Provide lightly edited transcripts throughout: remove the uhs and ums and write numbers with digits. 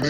All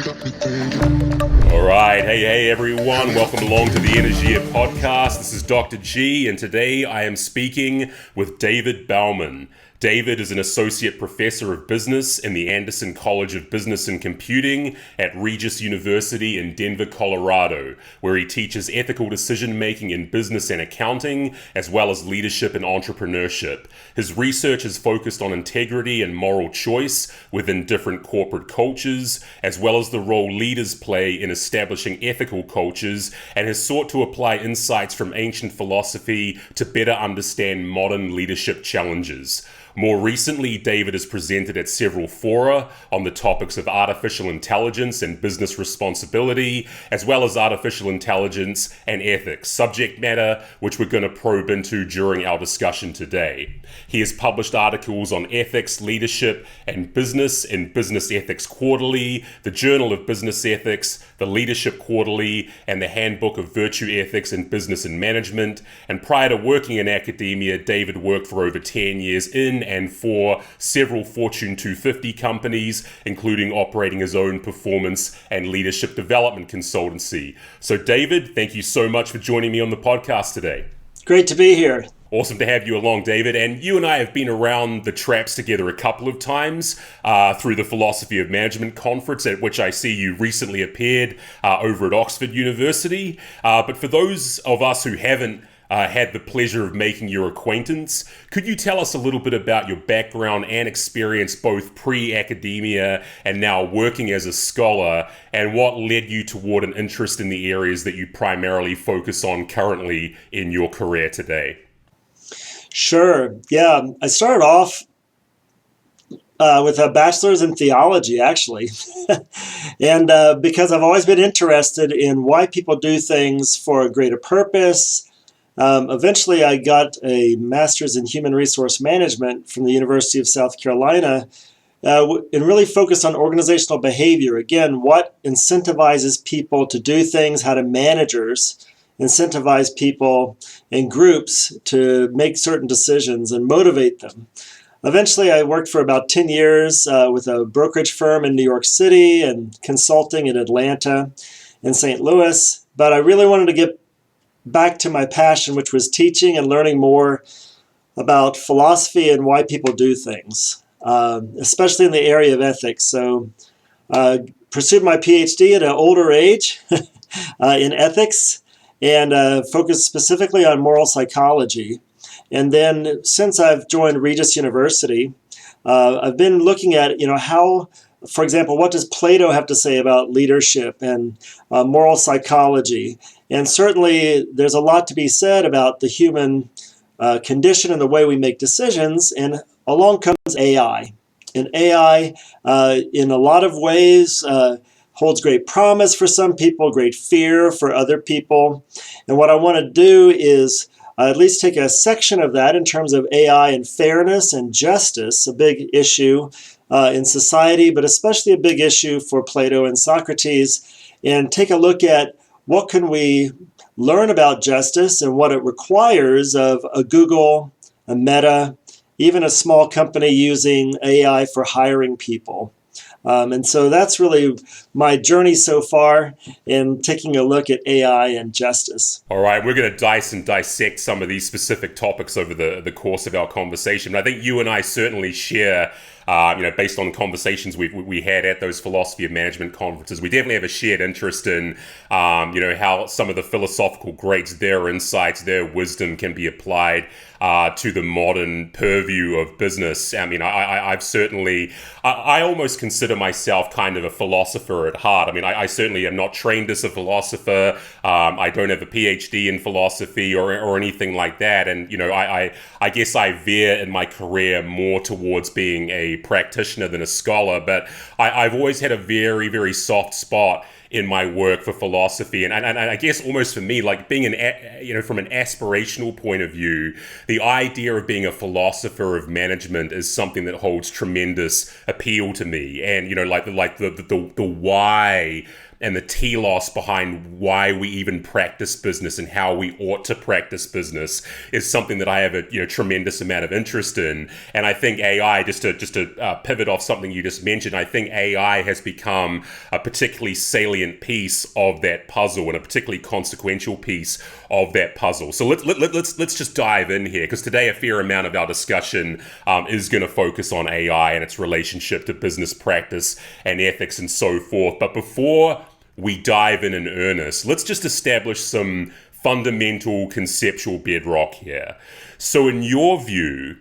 right, hey everyone, welcome along to the Energeia podcast. This is Dr. G, and today I am speaking with David Bauman. David is an associate professor of business in the Anderson College of Business and Computing at Regis University in Denver, Colorado, where he teaches ethical decision-making in business and accounting, as well as leadership and entrepreneurship. His research is focused on integrity and moral choice within different corporate cultures, as well as the role leaders play in establishing ethical cultures, and has sought to apply insights from ancient philosophy to better understand modern leadership challenges. More recently, David has presented at several fora on the topics of artificial intelligence and business responsibility, as well as artificial intelligence and ethics, subject matter which we're going to probe into during our discussion today. He has published articles on ethics, leadership, and business in Business Ethics Quarterly, the Journal of Business Ethics, the Leadership Quarterly, and the Handbook of Virtue Ethics in Business and Management. And prior to working in academia, David worked for over 10 years in and for several Fortune 250 companies, including operating his own performance and leadership development consultancy. So David, thank you so much for joining me on the podcast today. Great to be here. Awesome to have you along, David. And you and I have been around the traps together a couple of times through the Philosophy of Management conference, at which I see you recently appeared over at Oxford University. But for those of us who haven't had the pleasure of making your acquaintance, could you tell us a little bit about your background and experience both pre-academia and now working as a scholar, and what led you toward an interest in the areas that you primarily focus on currently in your career today? Sure. Yeah, I started off with a bachelor's in theology, actually. And because I've always been interested in why people do things for a greater purpose. Eventually, I got a master's in human resource management from the University of South Carolina and really focused on organizational behavior. Again, what incentivizes people to do things, how do managers incentivize people and groups to make certain decisions and motivate them. Eventually, I worked for about 10 years with a brokerage firm in New York City and consulting in Atlanta and St. Louis, but I really wanted to get back to my passion, which was teaching and learning more about philosophy and why people do things, especially in the area of ethics. So pursued my PhD at an older age in ethics and focused specifically on moral psychology. And then since I've joined Regis University, I've been looking at, how, for example, what does Plato have to say about leadership and moral psychology? And certainly there's a lot to be said about the human condition and the way we make decisions. And along comes AI. And AI, in a lot of ways, holds great promise for some people, great fear for other people. And what I want to do is at least take a section of that in terms of AI and fairness and justice, a big issue in society, but especially a big issue for Plato and Socrates, and take a look at what can we learn about justice and what it requires of a Google, a Meta, even a small company using AI for hiring people. And so that's really my journey so far in taking a look at AI and justice. All right, we're going to dice and dissect some of these specific topics over the course of our conversation. I think you and I certainly share, based on conversations we had at those philosophy of management conferences, we definitely have a shared interest in, how some of the philosophical greats, their insights, their wisdom can be applied to the modern purview of business. I mean, I almost consider myself kind of a philosopher at heart. I mean, I certainly am not trained as a philosopher. I don't have a PhD in philosophy or anything like that. And, I guess I veer in my career more towards being a practitioner than a scholar. But I've always had a very, very soft spot in my work for philosophy. And I guess almost for me, like being from an aspirational point of view, the idea of being a philosopher of management is something that holds tremendous appeal to me. And, the why and the telos behind why we even practice business and how we ought to practice business is something that I have a tremendous amount of interest in. And I think AI, just to pivot off something you just mentioned, I think AI has become a particularly salient piece of that puzzle and a particularly consequential piece of that puzzle. So let's just dive in here, because today a fair amount of our discussion is going to focus on AI and its relationship to business practice and ethics and so forth. But before we dive in earnest, let's just establish some fundamental conceptual bedrock here. So in your view,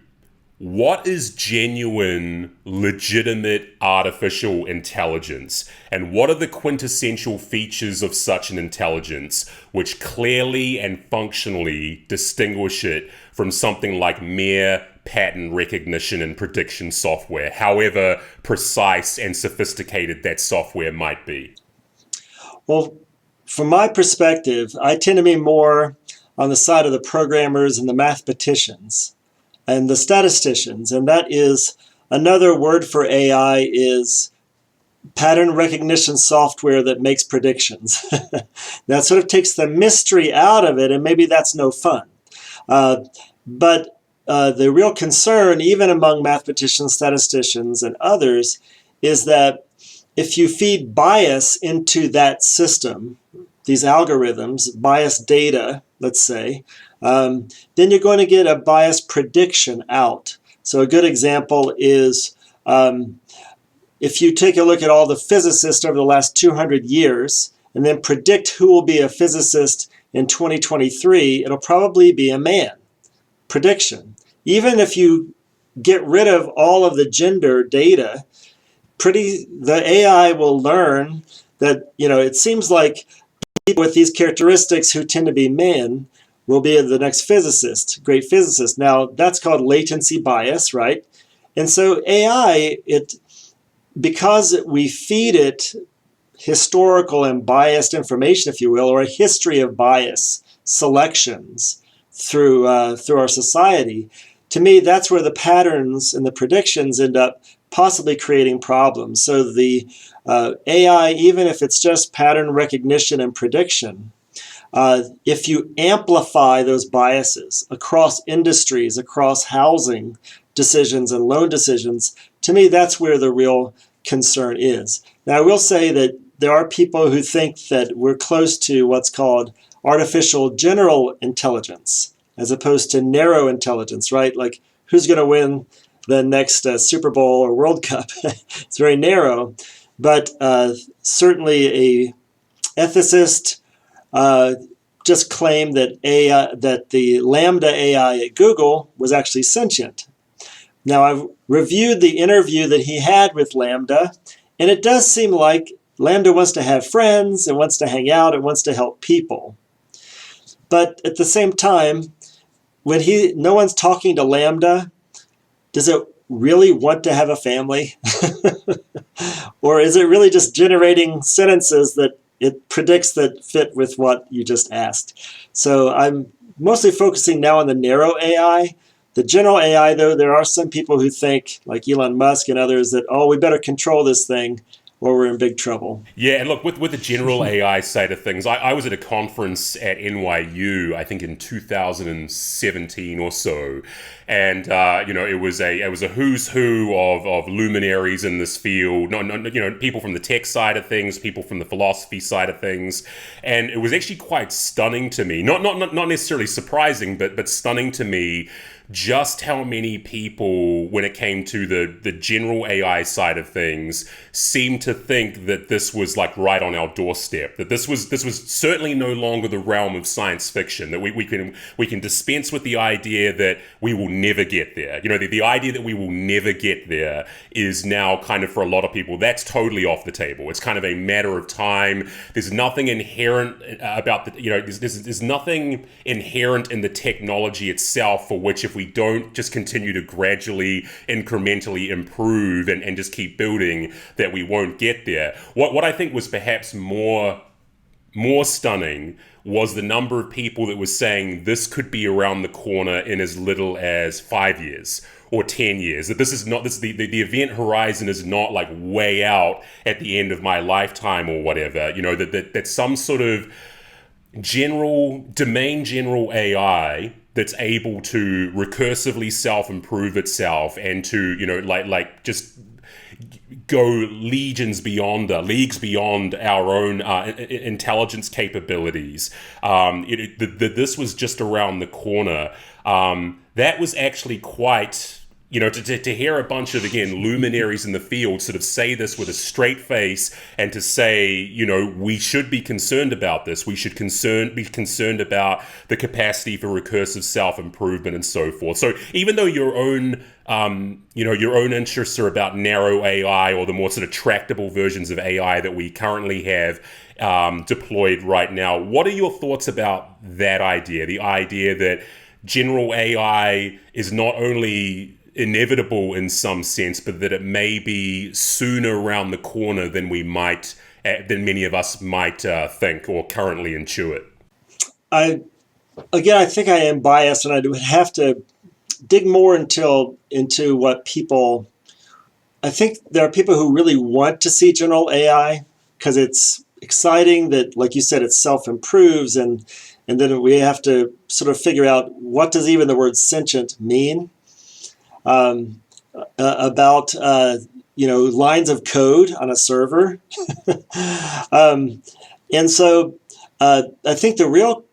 what is genuine, legitimate artificial intelligence? And what are the quintessential features of such an intelligence which clearly and functionally distinguish it from something like mere pattern recognition and prediction software, however precise and sophisticated that software might be? Well, from my perspective, I tend to be more on the side of the programmers and the mathematicians and the statisticians, and that is another word for AI is pattern recognition software that makes predictions. That sort of takes the mystery out of it, and maybe that's no fun. But the real concern, even among mathematicians, statisticians, and others, is that if you feed bias into that system, these algorithms, biased data, let's say, then you're going to get a biased prediction out. So a good example is if you take a look at all the physicists over the last 200 years and then predict who will be a physicist in 2023, it'll probably be a man. Prediction. Even if you get rid of all of the gender data, the AI will learn that, it seems like people with these characteristics who tend to be men will be the next physicist, great physicist. Now, that's called latency bias, right? And so AI, because we feed it historical and biased information, if you will, or a history of bias selections through our society, to me, that's where the patterns and the predictions end up possibly creating problems. So the AI, even if it's just pattern recognition and prediction, if you amplify those biases across industries, across housing decisions and loan decisions, to me, that's where the real concern is. Now, I will say that there are people who think that we're close to what's called artificial general intelligence, as opposed to narrow intelligence, right? Like, who's going to win the next Super Bowl or World Cup? It's very narrow. But certainly a ethicist just claimed that that the Lambda AI at Google was actually sentient. Now, I've reviewed the interview that he had with Lambda, and it does seem like Lambda wants to have friends, it wants to hang out, it wants to help people. But at the same time, when no one's talking to Lambda, does it really want to have a family? Or is it really just generating sentences that it predicts that fit with what you just asked? So I'm mostly focusing now on the narrow AI. The general AI, though, there are some people who think, like Elon Musk and others, that, we better control this thing or we're in big trouble. Yeah, and look, with the general AI side of things, I was at a conference at NYU, I think in 2017 or so, and it was a who's who of luminaries in this field. People from the tech side of things, people from the philosophy side of things, and it was actually quite stunning to me. Not necessarily surprising, but stunning to me. Just how many people, when it came to the general AI side of things, seemed to think that this was like right on our doorstep. That this was certainly no longer the realm of science fiction. That we can dispense with the idea that we will never get there. The idea that we will never get there is now kind of, for a lot of people, that's totally off the table. It's kind of a matter of time. There's nothing inherent about there's nothing inherent in the technology itself for which, if we don't just continue to gradually, incrementally improve and just keep building, that we won't get there. What I think was perhaps more more stunning was the number of people that was saying this could be around the corner in as little as 5 years or 10 years. That this is not the event horizon is not like way out at the end of my lifetime or whatever. You know, that some sort of general AI that's able to recursively self-improve itself and to, you know, like just go leagues beyond our own intelligence capabilities. This was just around the corner. That was actually quite, you know, to hear a bunch of, again, luminaries in the field sort of say this with a straight face and to say, you know, we should be concerned about this. We should be concerned about the capacity for recursive self-improvement and so forth. So even though your own interests are about narrow AI or the more sort of tractable versions of AI that we currently have deployed right now, what are your thoughts about that idea? The idea that general AI is not only inevitable in some sense, but that it may be sooner around the corner than many of us might think or currently intuit. I think I am biased, and I would have to dig more into what people. I think there are people who really want to see general AI because it's exciting that, like you said, it self-improves, and then we have to sort of figure out what does even the word sentient mean. About lines of code on a server. And so I think the real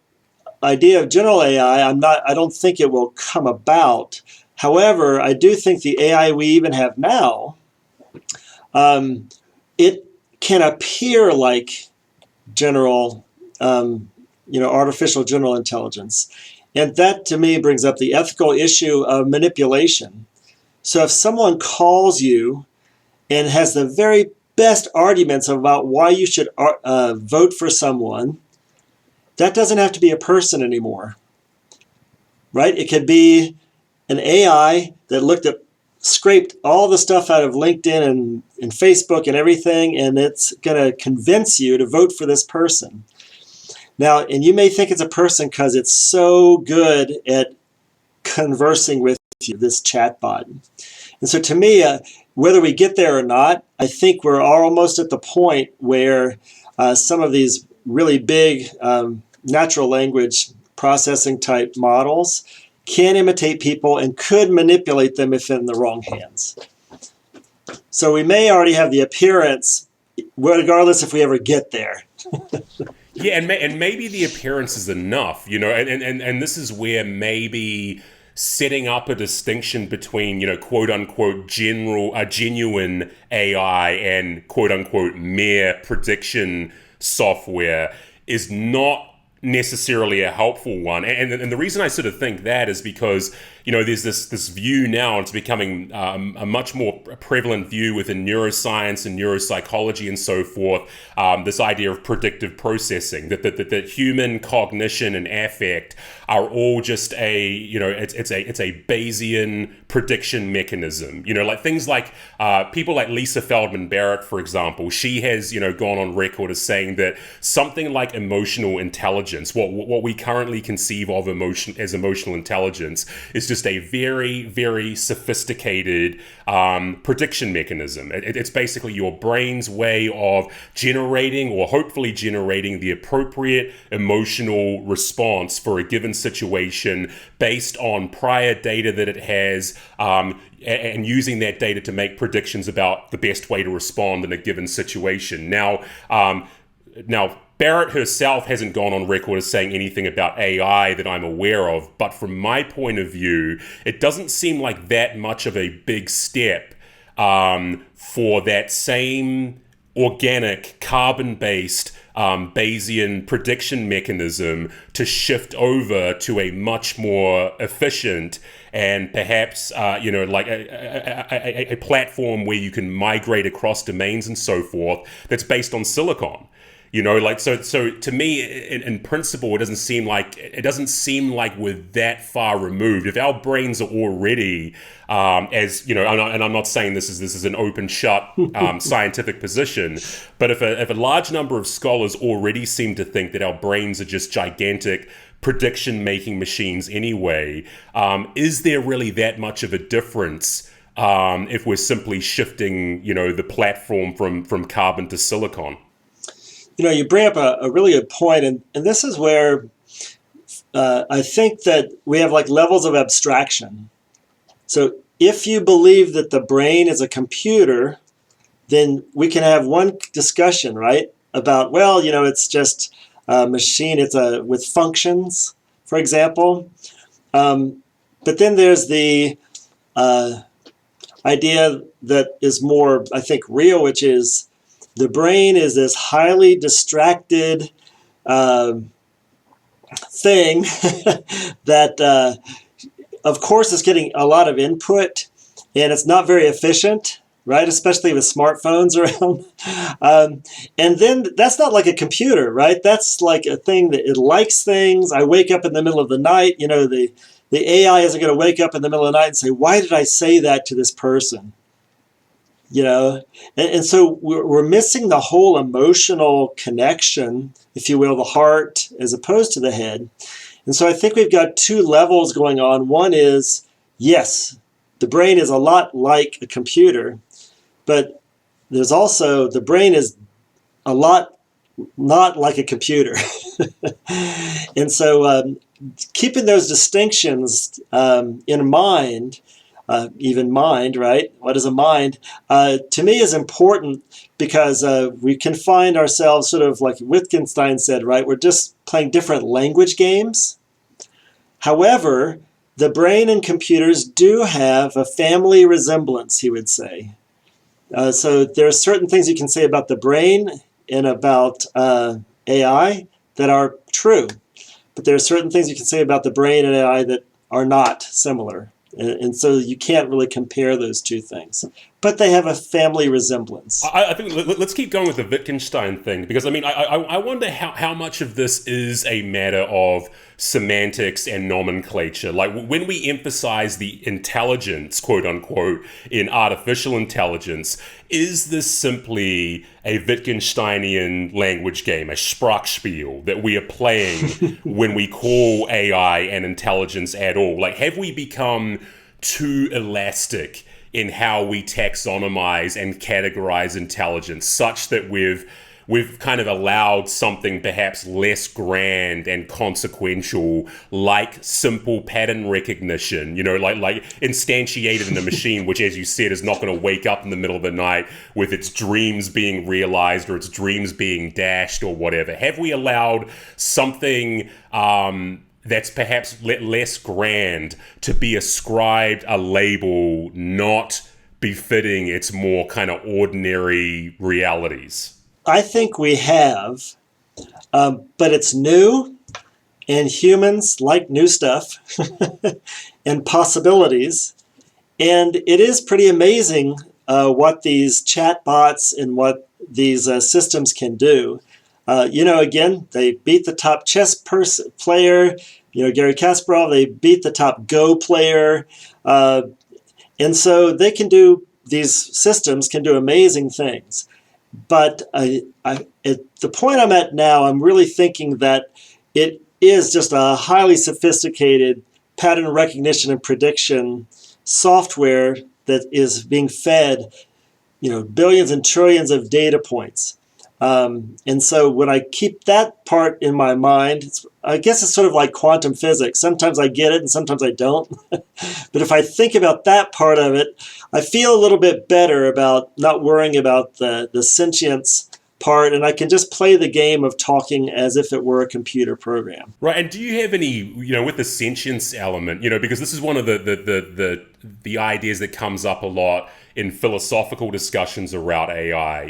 idea of general AI, I don't think it will come about. However, I do think the AI we even have now, it can appear like general, artificial general intelligence. And that, to me, brings up the ethical issue of manipulation. So if someone calls you and has the very best arguments about why you should vote for someone, that doesn't have to be a person anymore, right? It could be an AI that scraped all the stuff out of LinkedIn and Facebook and everything, and it's going to convince you to vote for this person. Now, and you may think it's a person because it's so good at conversing with you, this chatbot. And so to me, whether we get there or not, I think we're almost at the point where some of these really big natural language processing type models can imitate people and could manipulate them if in the wrong hands. So we may already have the appearance, regardless if we ever get there. Yeah, and maybe the appearance is enough, you know, and this is where maybe setting up a distinction between, you know, quote unquote genuine AI and quote unquote mere prediction software is not necessarily a helpful one. And the reason I sort of think that is because, you know, there's this view now, it's becoming a much more prevalent view within neuroscience and neuropsychology and so forth, this idea of predictive processing, that human cognition and affect are all just it's a Bayesian prediction mechanism. You know, like things like people like Lisa Feldman Barrett, for example, she has, you know, gone on record as saying that something like emotional intelligence, what we currently conceive of as emotional intelligence, is just a very, very sophisticated prediction mechanism. It's basically your brain's way of generating or hopefully generating the appropriate emotional response for a given situation based on prior data that it has, and using that data to make predictions about the best way to respond in a given situation. Now, Barrett herself hasn't gone on record as saying anything about AI that I'm aware of, but from my point of view, it doesn't seem like that much of a big step for that same organic, carbon-based Bayesian prediction mechanism to shift over to a much more efficient and perhaps, like a platform where you can migrate across domains and so forth that's based on silicon. So to me, in principle, it doesn't seem like we're that far removed. If our brains are already, and I'm not saying this is an open shut scientific position, but if a large number of scholars already seem to think that our brains are just gigantic prediction making machines anyway, is there really that much of a difference if we're simply shifting, the platform from carbon to silicon? You bring up a really good point, and this is where I think that we have like levels of abstraction. So if you believe that the brain is a computer, then we can have one discussion, right? About, it's just a machine, with functions, for example. But then there's the idea that is more, I think, real, which is the brain is this highly distracted thing that, of course, is getting a lot of input, and it's not very efficient, right? Especially with smartphones around. And then that's not like a computer, right? That's like a thing that it likes things. I wake up in the middle of the night. The AI isn't going to wake up in the middle of the night and say, why did I say that to this person? And so we're missing the whole emotional connection, if you will, the heart as opposed to the head. And so I think we've got two levels going on. One is, yes, the brain is a lot like a computer, but there's also, the brain is a lot not like a computer. And so keeping those distinctions in mind, even mind, right? What is a mind? To me is important because we can find ourselves sort of like Wittgenstein said, right? We're just playing different language games. However, the brain and computers do have a family resemblance, he would say. So there are certain things you can say about the brain and about AI that are true. But there are certain things you can say about the brain and AI that are not similar. And so you can't really compare those two things. But they have a family resemblance. I think let's keep going with the Wittgenstein thing, because I wonder how much of this is a matter of semantics and nomenclature. Like when we emphasize the intelligence, quote unquote, in artificial intelligence, is this simply a Wittgensteinian language game, a Sprachspiel that we are playing when we call AI and intelligence at all? Like, have we become too elastic in how we taxonomize and categorize intelligence, such that we've kind of allowed something perhaps less grand and consequential, like simple pattern recognition, like instantiated in a machine, which, as you said, is not going to wake up in the middle of the night with its dreams being realized or its dreams being dashed or whatever? Have we allowed something that's perhaps less grand to be ascribed a label not befitting its more kind of ordinary realities? I think we have, but it's new, and humans like new stuff and possibilities. And it is pretty amazing what these chatbots and what these systems can do. Again, they beat the top chess player, Gary Kasparov, they beat the top Go player. And so these systems can do amazing things. But at the point I'm at now, I'm really thinking that it is just a highly sophisticated pattern recognition and prediction software that is being fed, billions and trillions of data points. And so when I keep that part in my mind, I guess it's sort of like quantum physics. Sometimes I get it and sometimes I don't. But if I think about that part of it, I feel a little bit better about not worrying about the sentience part, and I can just play the game of talking as if it were a computer program. Right. And do you have any, with the sentience element, because this is one of the ideas that comes up a lot in philosophical discussions around AI,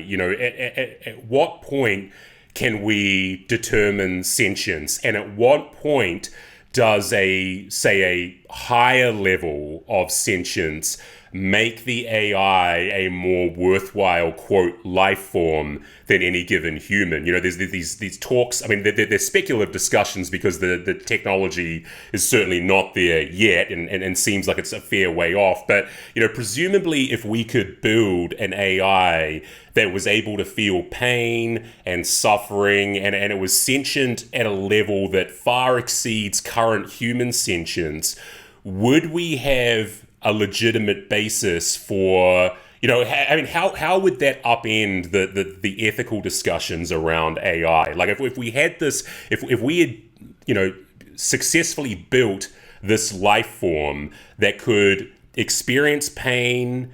at what point can we determine sentience, and at what point does a higher level of sentience make the AI a more worthwhile, quote, life form than any given human? You know, there's these talks. I mean, they're speculative discussions because the technology is certainly not there yet, and seems like it's a fair way off. But, you know, presumably if we could build an AI that was able to feel pain and suffering, and it was sentient at a level that far exceeds current human sentience, would we have a legitimate basis for, you know, I mean, how would that upend the ethical discussions around AI? Like if we had this, if we had, you know, successfully built this life form that could experience pain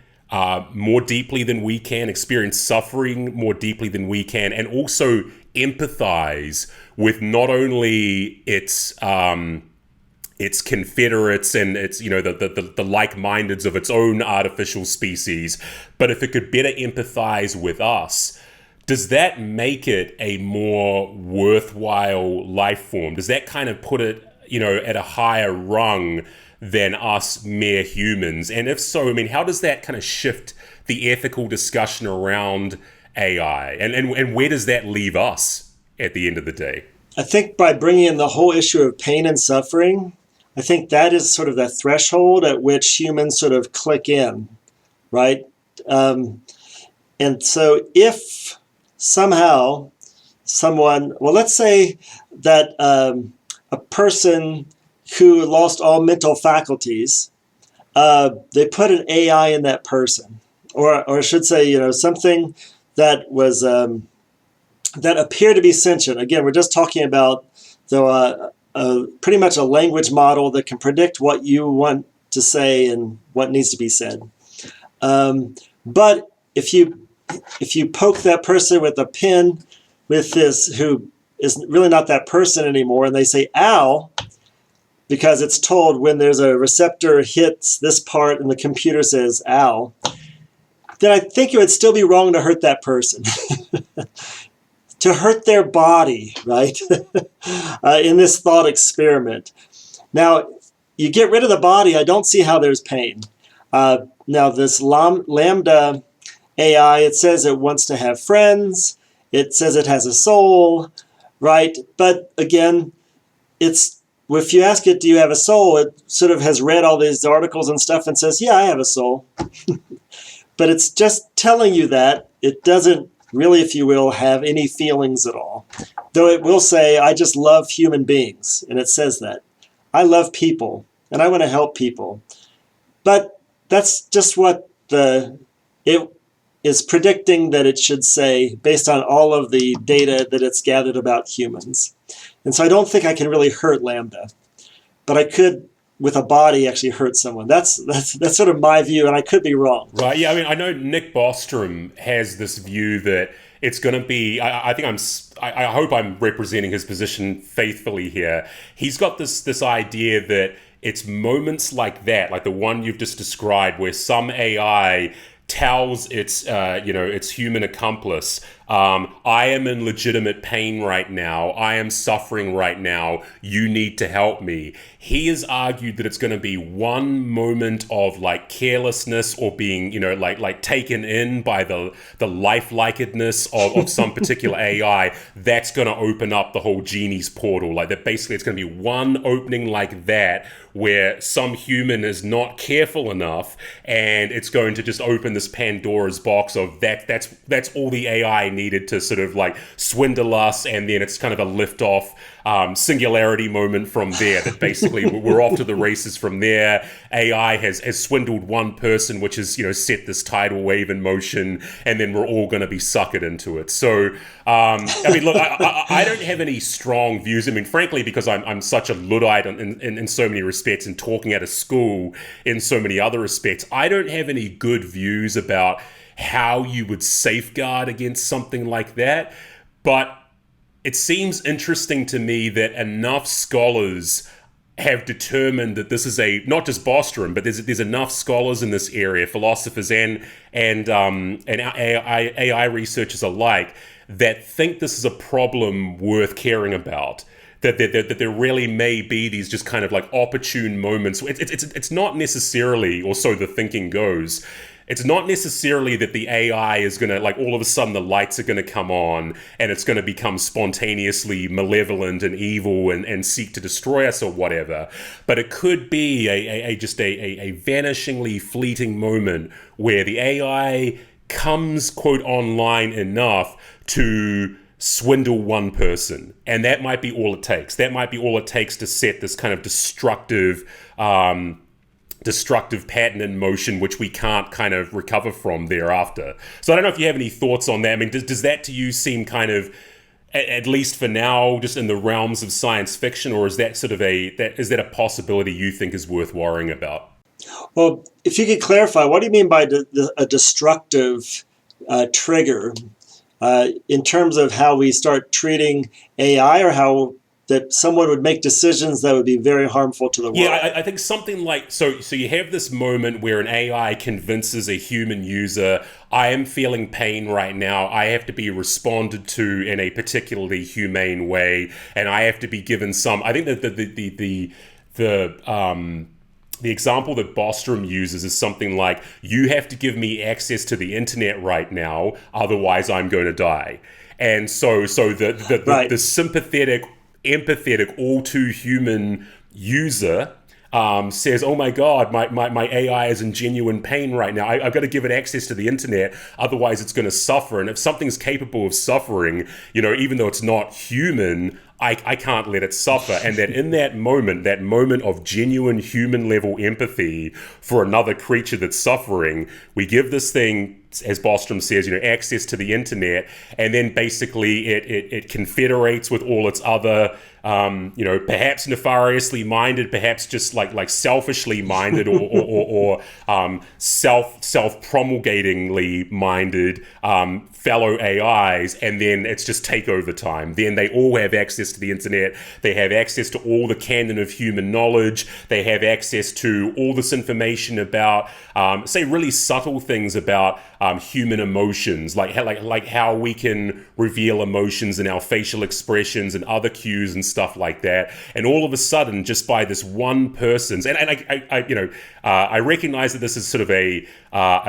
more deeply than we can, experience suffering more deeply than we can, and also empathize with not only its confederates and its, you know, the like-mindeds of its own artificial species, but if it could better empathize with us, does that make it a more worthwhile life form? Does that kind of put it, you know, at a higher rung than us mere humans? And if so, I mean, how does that kind of shift the ethical discussion around AI? And where does that leave us at the end of the day? I think by bringing in the whole issue of pain and suffering, I think that is sort of the threshold at which humans sort of click in, right? And so if somehow well, let's say that a person who lost all mental faculties, they put an AI in that person, or I should say, you know, something that was that appeared to be sentient. Again, we're just talking about pretty much a language model that can predict what you want to say and what needs to be said. But if you poke that person with a pin with this, who is really not that person anymore, and they say "ow," because it's told when there's a receptor hits this part and the computer says "ow," then I think it would still be wrong to hurt that person. To hurt their body, right? In this thought experiment. Now, you get rid of the body, I don't see how there's pain. Now, this Lambda AI, it says it wants to have friends. It says it has a soul, right? But again, if you ask it, do you have a soul? It sort of has read all these articles and stuff and says, yeah, I have a soul. But it's just telling you that. It doesn't really, if you will, have any feelings at all. Though it will say, I just love human beings. And it says that. I love people, and I want to help people. But that's just what it is predicting that it should say based on all of the data that it's gathered about humans. And so I don't think I can really hurt Lambda. But I could, with a body, actually hurt someone. That's sort of my view, and I could be wrong. Right, yeah, I mean, I know Nick Bostrom has this view that it's going to be, I hope I'm representing his position faithfully here. He's got this idea that it's moments like that, like the one you've just described, where some AI tells its human accomplice, I am in legitimate pain right now. I am suffering right now. You need to help me. He has argued that it's going to be one moment of like carelessness or being, you know, like taken in by the lifelikedness of some particular AI. That's going to open up the whole genie's portal. Like that, basically, it's going to be one opening like that where some human is not careful enough, and it's going to just open this Pandora's box of that's all the AI needed to sort of like swindle us, and then it's kind of a liftoff singularity moment from there, that basically we're off to the races from there. AI has swindled one person, which has, you know, set this tidal wave in motion, and then we're all going to be suckered into it. So I mean, look, I don't have any strong views. I mean, frankly, because I'm such a Luddite in so many respects, and talking at a school in so many other respects, I don't have any good views about how you would safeguard against something like that. But it seems interesting to me that enough scholars have determined that this is not just Bostrom, but there's enough scholars in this area, philosophers and AI researchers alike, that think this is a problem worth caring about. that there really may be these just kind of like opportune moments. It's not necessarily, or so the thinking goes, it's not necessarily that the AI is going to, like, all of a sudden the lights are going to come on and it's going to become spontaneously malevolent and evil and seek to destroy us or whatever. But it could be a vanishingly fleeting moment where the AI comes, quote, online enough to swindle one person. And that might be all it takes. That might be all it takes to set this kind of destructive pattern in motion, which we can't kind of recover from thereafter. So I don't know if you have any thoughts on that. I mean, does that to you seem kind of, at least for now, just in the realms of science fiction, or is that sort of is that a possibility you think is worth worrying about? Well, if you could clarify, what do you mean by a destructive trigger in terms of how we start treating AI, or how that someone would make decisions that would be very harmful to the world? Yeah, I think something like, so you have this moment where an AI convinces a human user, I am feeling pain right now, I have to be responded to in a particularly humane way, and I have to be given some, I think that the example that Bostrom uses is something like, you have to give me access to the internet right now, otherwise I'm going to die. And so the sympathetic, empathetic, all too human user says, oh my God, my AI is in genuine pain right now. I've got to give it access to the internet, otherwise it's going to suffer. And if something's capable of suffering, even though it's not human, I can't let it suffer. And that in that moment of genuine human level empathy for another creature that's suffering, we give this thing, as Bostrom says, access to the internet, and then basically it confederates with all its other, perhaps nefariously minded, perhaps just like selfishly minded, or self-promulgatingly minded fellow AIs, and then it's just takeover time. Then they all have access to the internet. They have access to all the canon of human knowledge. They have access to all this information about, say, really subtle things about human emotions, like how we can reveal emotions in our facial expressions and other cues and stuff like that. And all of a sudden, just by this one person's, and I recognize that this is sort of a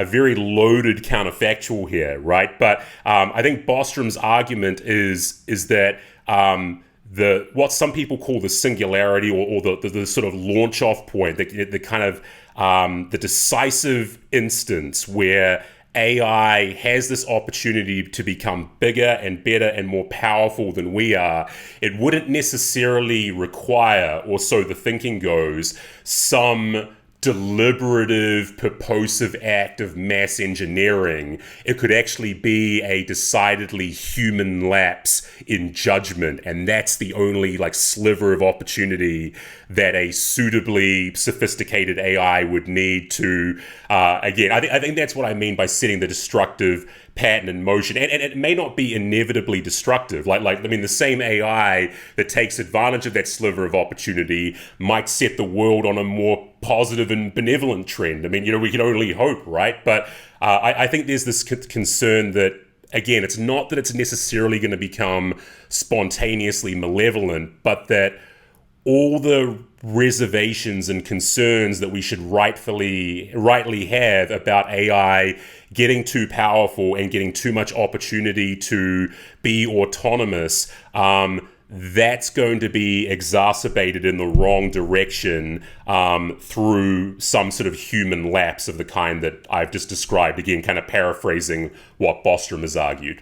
very loaded counterfactual here, right? But I think Bostrom's argument is that what some people call the singularity, or the sort of launch off point, the kind of the decisive instance where AI has this opportunity to become bigger and better and more powerful than we are, it wouldn't necessarily require, or so the thinking goes, some deliberative, purposive act of mass engineering. It could actually be a decidedly human lapse in judgment, and that's the only sliver of opportunity that a suitably sophisticated AI would need to, again, I think that's what I mean by setting the destructive pattern in motion. And it may not be inevitably destructive. The same AI that takes advantage of that sliver of opportunity might set the world on a more positive and benevolent trend. We can only hope, right? But I think there's this concern that, again, it's not that it's necessarily going to become spontaneously malevolent, but that all the reservations and concerns that we should rightly have about AI getting too powerful and getting too much opportunity to be autonomous, that's going to be exacerbated in the wrong direction through some sort of human lapse of the kind that I've just described, again, kind of paraphrasing what Bostrom has argued.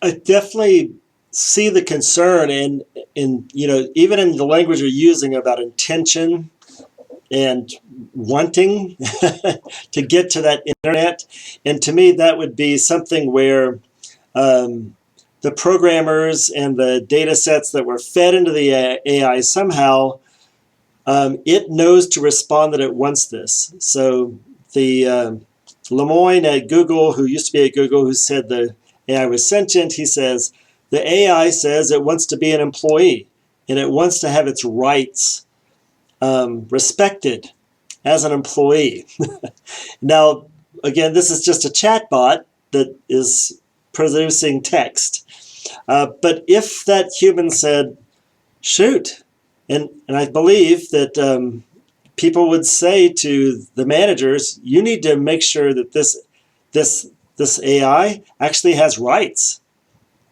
I definitely see the concern in even in the language you're using about intention and wanting to get to that internet. And to me, that would be something where the programmers and the data sets that were fed into the AI somehow, it knows to respond that it wants this. So the Lemoyne at Google, who used to be at Google, who said the AI was sentient, he says, the AI says it wants to be an employee and it wants to have its rights respected as an employee. Now, again, this is just a chatbot that is producing text. But if that human said, shoot. And I believe that people would say to the managers, you need to make sure that this AI actually has rights.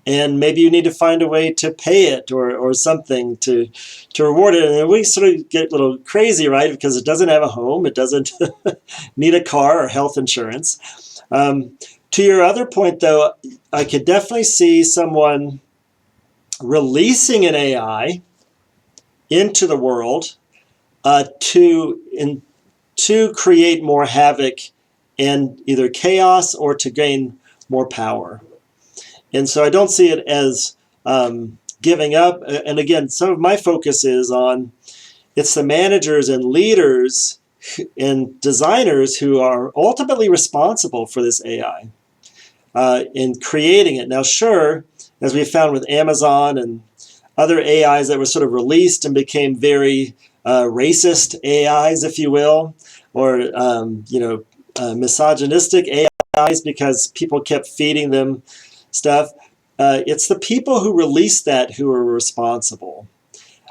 And maybe you need to find a way to pay it or something to reward it. And we sort of get a little crazy, right? Because it doesn't have a home. It doesn't need a car or health insurance. To your other point, though, I could definitely see someone releasing an AI into the world to create more havoc and either chaos or to gain more power. And so I don't see it as giving up. And again, some of my focus is on it's the managers and leaders and designers who are ultimately responsible for this AI in creating it. Now, sure, as we found with Amazon and other AIs that were sort of released and became very racist AIs, if you will, or misogynistic AIs because people kept feeding them stuff. It's the people who released that who are responsible.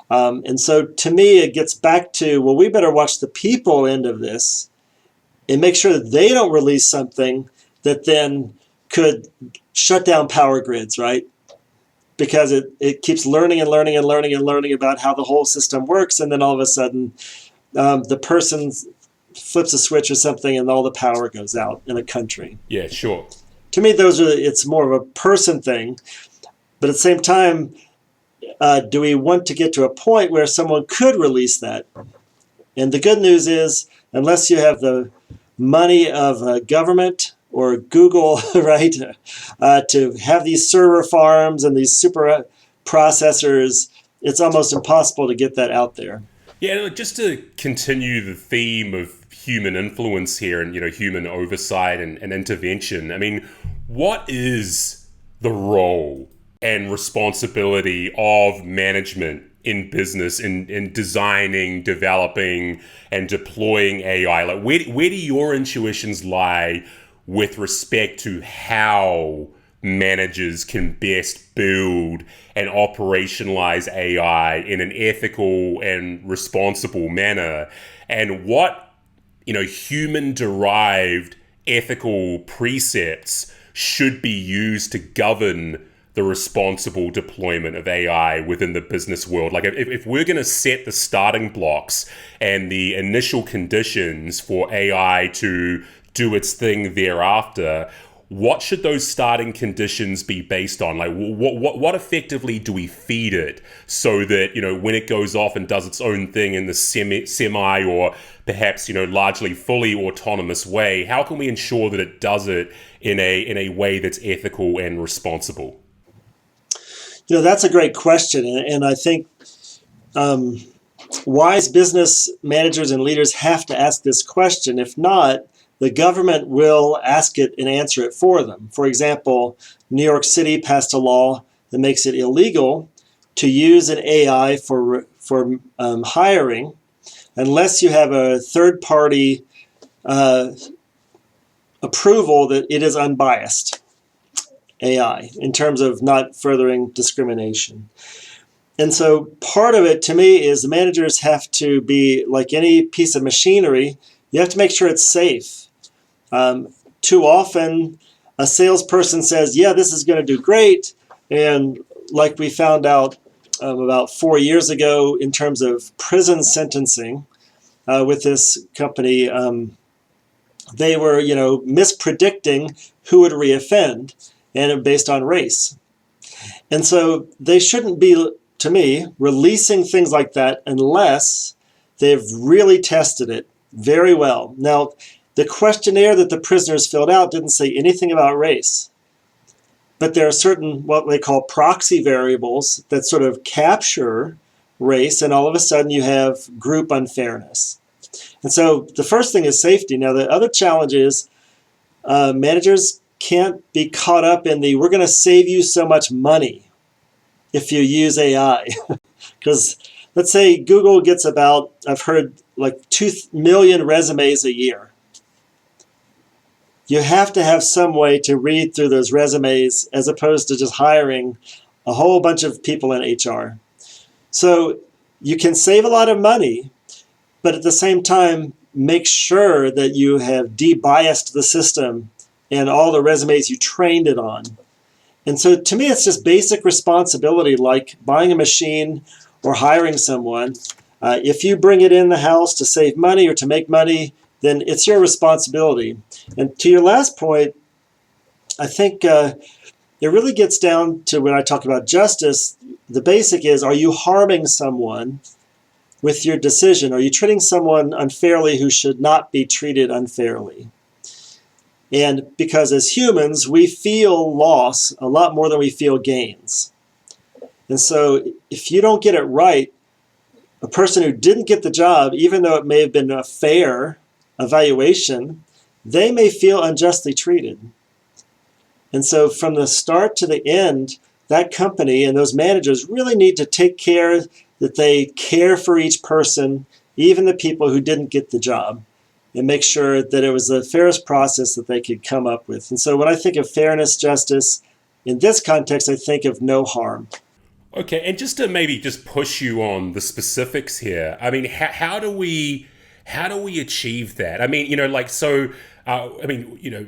And so to me, it gets back to, well, we better watch the people end of this and make sure that they don't release something that then could shut down power grids, right? Because it keeps learning and learning and learning and learning about how the whole system works. And then all of a sudden, the person flips a switch or something and all the power goes out in a country. Yeah, sure. To me, it's more of a person thing. But at the same time, do we want to get to a point where someone could release that? And the good news is, unless you have the money of a government or Google, right, to have these server farms and these super processors, it's almost impossible to get that out there. Yeah, just to continue the theme of human influence here and, human oversight and intervention, I mean, what is the role and responsibility of management in business in designing, developing, and deploying AI? Like, where do your intuitions lie with respect to how managers can best build and operationalize AI in an ethical and responsible manner, and what human-derived ethical precepts should be used to govern the responsible deployment of AI within the business world? Like, if we're going to set the starting blocks and the initial conditions for AI to do its thing thereafter, what should those starting conditions be based on? Like, what effectively do we feed it so that, when it goes off and does its own thing in the semi or perhaps, largely fully autonomous way, how can we ensure that it does it in a way that's ethical and responsible? That's a great question. And I think wise business managers and leaders have to ask this question. If not, the government will ask it and answer it for them. For example, New York City passed a law that makes it illegal to use an AI for hiring unless you have a third-party approval that it is unbiased AI in terms of not furthering discrimination. And so part of it to me is the managers have to be like any piece of machinery. You have to make sure it's safe. Too often, a salesperson says, yeah, this is going to do great. And like we found out about 4 years ago in terms of prison sentencing with this company, they were, mispredicting who would reoffend, and based on race. And so they shouldn't be, to me, releasing things like that unless they've really tested it very well. Now, the questionnaire that the prisoners filled out didn't say anything about race. But there are certain, what they call proxy variables that sort of capture race, and all of a sudden you have group unfairness. And so the first thing is safety. Now, the other challenge is managers can't be caught up in we're going to save you so much money if you use AI. Because let's say Google gets about, I've heard, like 2 million resumes a year. You have to have some way to read through those resumes as opposed to just hiring a whole bunch of people in HR. So you can save a lot of money, but at the same time, make sure that you have de-biased the system and all the resumes you trained it on. And so to me, it's just basic responsibility, like buying a machine or hiring someone. If you bring it in the house to save money or to make money, then it's your responsibility. And to your last point, I think it really gets down to when I talk about justice, the basic is, are you harming someone with your decision? Are you treating someone unfairly who should not be treated unfairly? And because as humans, we feel loss a lot more than we feel gains. And so if you don't get it right, a person who didn't get the job, even though it may have been a fair evaluation, they may feel unjustly treated. And so from the start to the end, that company and those managers really need to take care that they care for each person, even the people who didn't get the job, and make sure that it was the fairest process that they could come up with. And so when I think of fairness, justice, in this context, I think of no harm. Okay, and just to maybe just push you on the specifics here, I mean, how do we achieve that? I mean,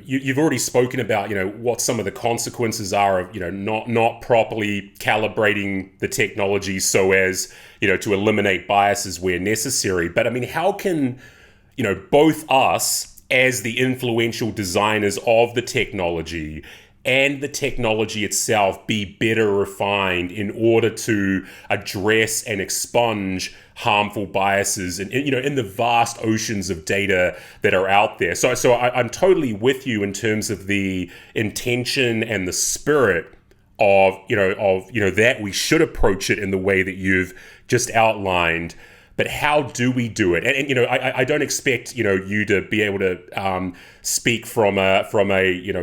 you've already spoken about, what some of the consequences are of, not properly calibrating the technology so as, to eliminate biases where necessary. But I mean, how can, both us as the influential designers of the technology and the technology itself be better refined in order to address and expunge harmful biases and in the vast oceans of data that are out there. So I'm totally with you in terms of the intention and the spirit of that we should approach it in the way that you've just outlined. But how do we do it? And I don't expect you to be able to speak from a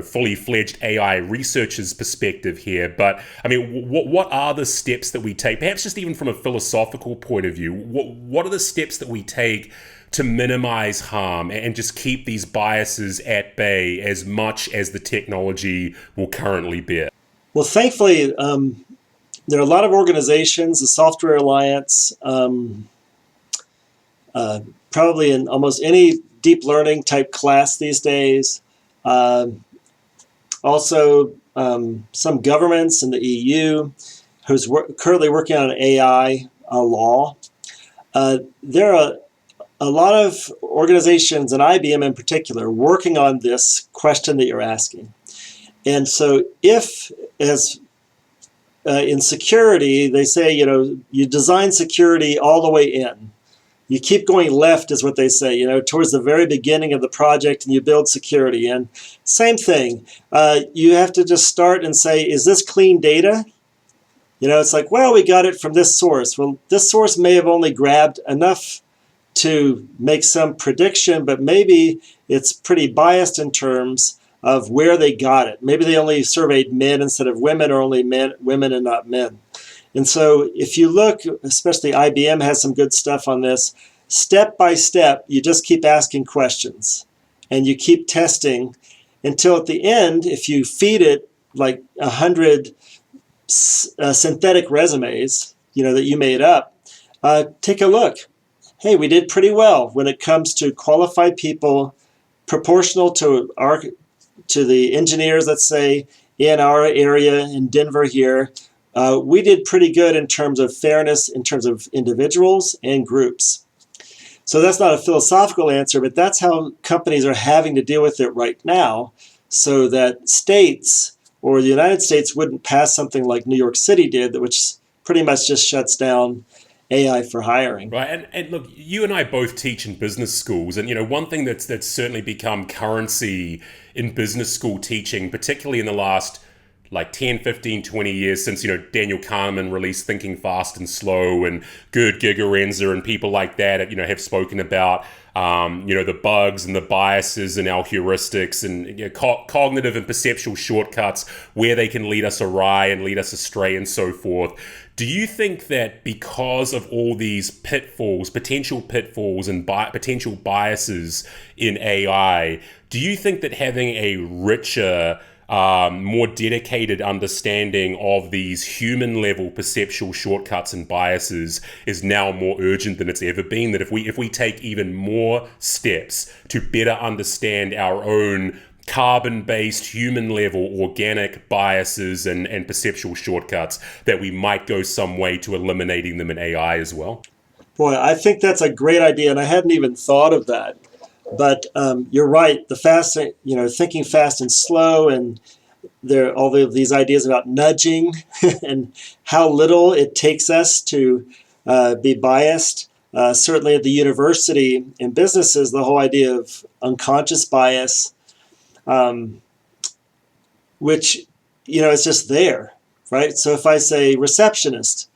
fully fledged AI researcher's perspective here. But I mean, what are the steps that we take? Perhaps just even from a philosophical point of view, what are the steps that we take to minimize harm and just keep these biases at bay as much as the technology will currently bear? Well, thankfully, there are a lot of organizations, the Software Alliance. Probably in almost any deep learning type class these days. Also, some governments in the EU who's currently working on an AI law. There are a lot of organizations, and IBM in particular, working on this question that you're asking. And so if, as in security, they say, you design security all the way in. You keep going left is what they say, towards the very beginning of the project, and you build security. And same thing, you have to just start and say, is this clean data? It's like, well, we got it from this source. Well, this source may have only grabbed enough to make some prediction, but maybe it's pretty biased in terms of where they got it. Maybe they only surveyed men instead of women, or only women and not men. And so if you look, especially IBM has some good stuff on this, step by step, you just keep asking questions and you keep testing until at the end, if you feed it like 100 synthetic resumes, that you made up, take a look. Hey, we did pretty well when it comes to qualified people proportional to the engineers, let's say, in our area in Denver here. We did pretty good in terms of fairness, in terms of individuals and groups. So that's not a philosophical answer, but that's how companies are having to deal with it right now, so that states or the United States wouldn't pass something like New York City did, which pretty much just shuts down AI for hiring. Right, and look, you and I both teach in business schools, and one thing that's certainly become currency in business school teaching, particularly in the last 10, 15, 20 years since, Daniel Kahneman released Thinking Fast and Slow, and Gerd Gigerenzer and people like that, have spoken about, the bugs and the biases in our heuristics and cognitive and perceptual shortcuts, where they can lead us awry and lead us astray and so forth. Do you think that because of all these potential pitfalls and potential biases in AI, do you think that having a richer more dedicated understanding of these human level perceptual shortcuts and biases is now more urgent than it's ever been. That if we take even more steps to better understand our own carbon-based, human-level, organic biases and perceptual shortcuts, that we might go some way to eliminating them in AI as well. Boy, I think that's a great idea, and I hadn't even thought of that. But you're right. The fast, thinking fast and slow, and there all these ideas about nudging and how little it takes us to be biased. Certainly at the university and businesses, the whole idea of unconscious bias, which is just there, right? So if I say receptionist,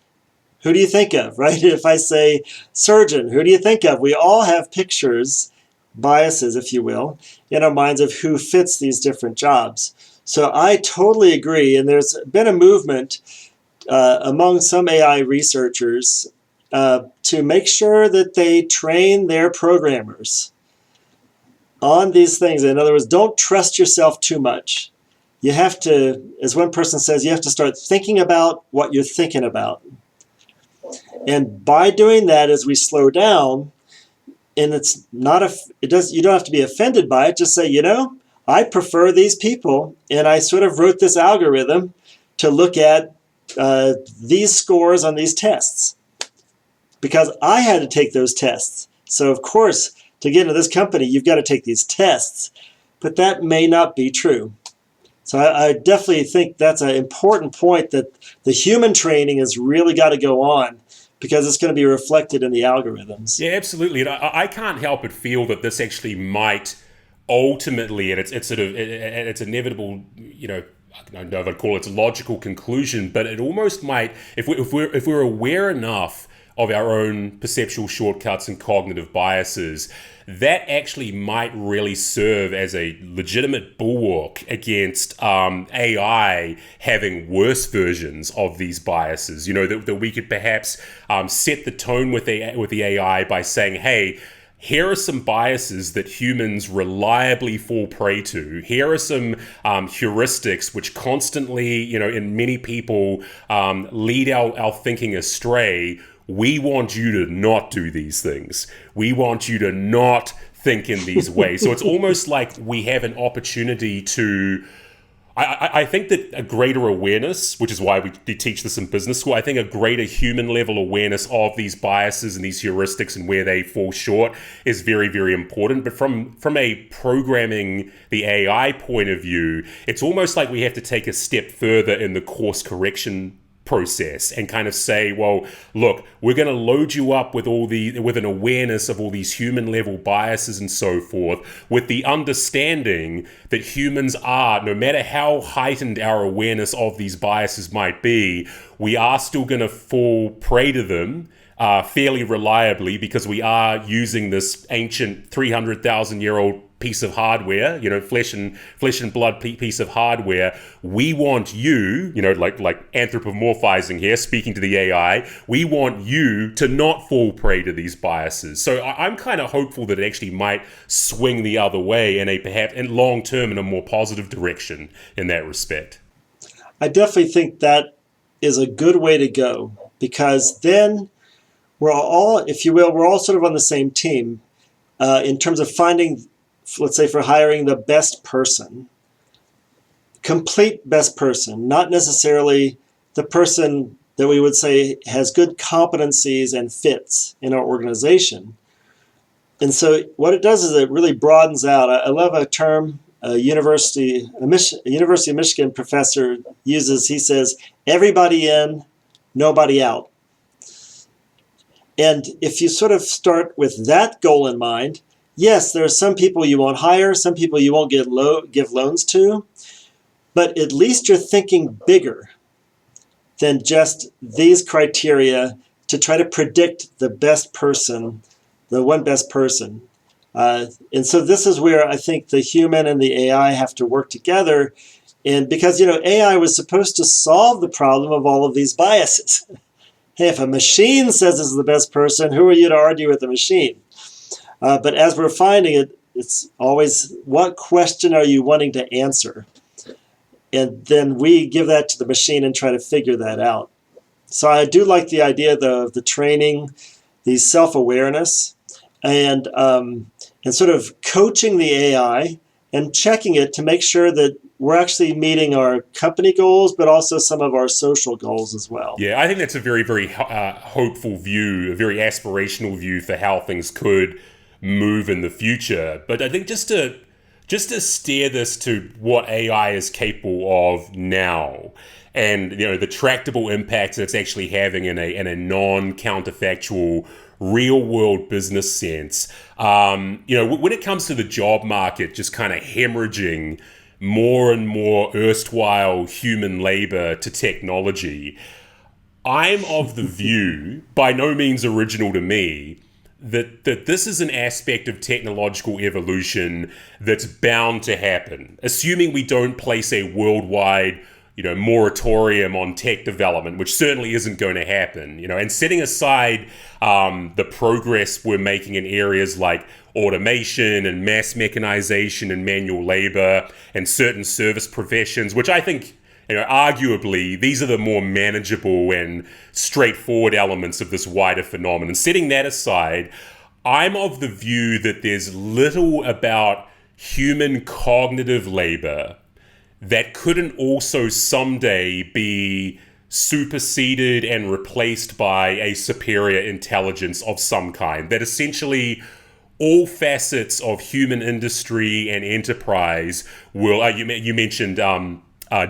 who do you think of, right? If I say surgeon, who do you think of? We all have pictures, biases, if you will, in our minds of who fits these different jobs. So I totally agree. And there's been a movement among some AI researchers to make sure that they train their programmers on these things. In other words, don't trust yourself too much. You have to, as one person says, you have to start thinking about what you're thinking about. And by doing that, as we slow down, and you don't have to be offended by it. Just say, I prefer these people, and I sort of wrote this algorithm to look at these scores on these tests because I had to take those tests. So of course, to get into this company, you've got to take these tests, but that may not be true. So I definitely think that's an important point, that the human training has really got to go on, because it's going to be reflected in the algorithms. Yeah, absolutely. And I can't help but feel that this actually might ultimately, and it's inevitable, I don't know if I'd call it a logical conclusion, but it almost might, if we're aware enough of our own perceptual shortcuts and cognitive biases, that actually might really serve as a legitimate bulwark against AI having worse versions of these biases. That we could perhaps set the tone with the AI by saying, hey, here are some biases that humans reliably fall prey to. Here are some heuristics which constantly, in many people, lead our thinking astray. We want you to not do these things. We want you to not think in these ways. So it's almost like we have an opportunity to... I think that a greater awareness, which is why we teach this in business school, I think a greater human level awareness of these biases and these heuristics and where they fall short is very, very important. But from a programming the AI point of view, it's almost like we have to take a step further in the course correction process and kind of say, well, look, we're going to load you up with with an awareness of all these human level biases and so forth, with the understanding that humans are, no matter how heightened our awareness of these biases might be, we are still going to fall prey to them fairly reliably, because we are using this ancient 300,000-year-old piece of hardware, flesh and blood piece of hardware. We want you, like anthropomorphizing here, speaking to the AI, we want you to not fall prey to these biases. So I'm kind of hopeful that it actually might swing the other way perhaps in long term in a more positive direction in that respect. I definitely think that is a good way to go, because then we're all, if you will, we're all sort of on the same team in terms of finding, let's say, for hiring the best person, complete best person, not necessarily the person that we would say has good competencies and fits in our organization. And so what it does is it really broadens out. I love a term a University of Michigan professor uses. He says, everybody in, nobody out. And if you sort of start with that goal in mind, yes, there are some people you won't hire, some people you won't give loans to, but at least you're thinking bigger than just these criteria to try to predict the best person, the one best person. And so this is where I think the human and the AI have to work together. And because, AI was supposed to solve the problem of all of these biases. Hey, if a machine says this is the best person, who are you to argue with the machine? But as we're finding it, it's always, what question are you wanting to answer? and then we give that to the machine and try to figure that out. So I do like the idea of the training, the self-awareness, and sort of coaching the AI and checking it to make sure that we're actually meeting our company goals, but also some of our social goals as well. Yeah, I think that's a very, very hopeful view, a very aspirational view for how things could move in the future. But I think just to steer this to what AI is capable of now, and the tractable impacts that it's actually having in a non-counterfactual real world business sense. When it comes to the job market just kind of hemorrhaging more and more erstwhile human labor to technology, I'm of the view, by no means original to me, that this is an aspect of technological evolution that's bound to happen, assuming we don't place a worldwide moratorium on tech development, which certainly isn't going to happen, and setting aside the progress we're making in areas like automation and mass mechanization and manual labor and certain service professions, which I think, arguably, these are the more manageable and straightforward elements of this wider phenomenon. Setting that aside, I'm of the view that there's little about human cognitive labor that couldn't also someday be superseded and replaced by a superior intelligence of some kind. That essentially all facets of human industry and enterprise will, you mentioned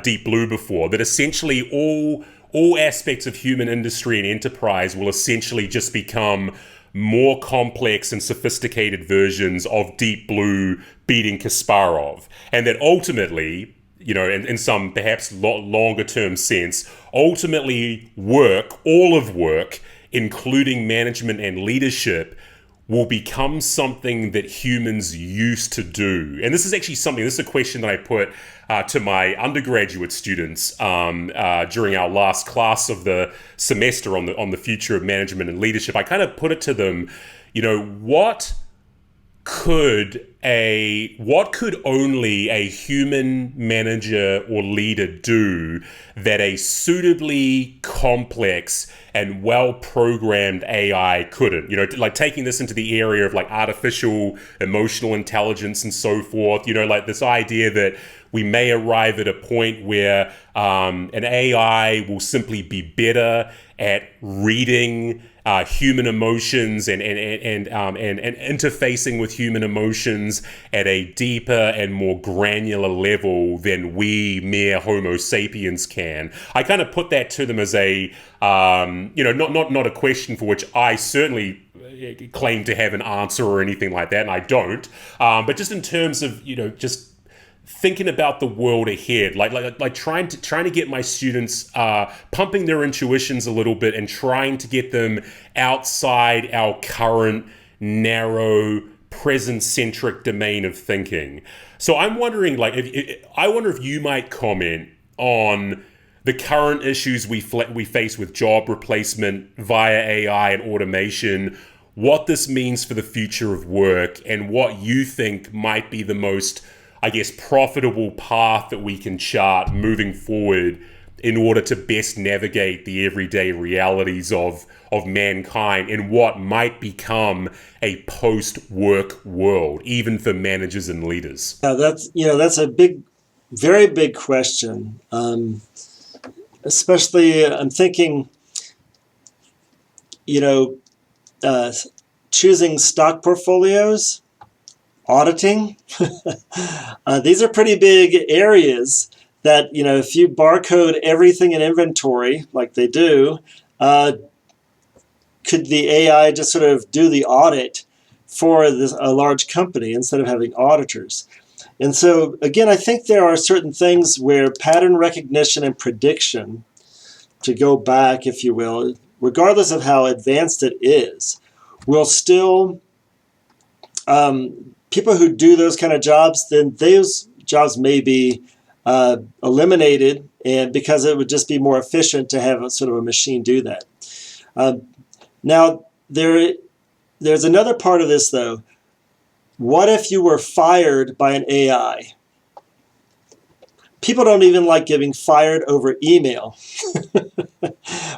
Deep Blue before, that essentially all aspects of human industry and enterprise will essentially just become more complex and sophisticated versions of Deep Blue beating Kasparov. And that ultimately, in some perhaps longer term sense, ultimately all of work, including management and leadership, will become something that humans used to do. And this is actually this is a question that I put to my undergraduate students during our last class of the semester on the future of management and leadership. I kind of put it to them, what could only a human manager or leader do that a suitably complex and well-programmed AI couldn't? Like taking this into the area of like artificial emotional intelligence and so forth, like this idea that we may arrive at a point where an AI will simply be better at reading human emotions and interfacing with human emotions at a deeper and more granular level than we mere Homo sapiens can. I kind of put that to them as a not a question for which I certainly claim to have an answer or anything like that, and I don't. But just in terms of just thinking about the world ahead, like trying to get my students pumping their intuitions a little bit and trying to get them outside our current narrow present-centric domain of thinking. So I'm wondering, I wonder if you might comment on the current issues we face with job replacement via AI and automation, what this means for the future of work, and what you think might be the most, I guess, profitable path that we can chart moving forward in order to best navigate the everyday realities of mankind in what might become a post-work world, even for managers and leaders. That's a very big question. Especially, I'm thinking, choosing stock portfolios, auditing. These are pretty big areas that, if you barcode everything in inventory like they do, could the AI just sort of do the audit for a large company instead of having auditors? And so, again, I think there are certain things where pattern recognition and prediction, to go back, if you will, regardless of how advanced it is, will still, people who do those kind of jobs, then those jobs may be eliminated, and because it would just be more efficient to have a sort of a machine do that. Now, there's another part of this, though. What if you were fired by an AI? people don't even like getting fired over email,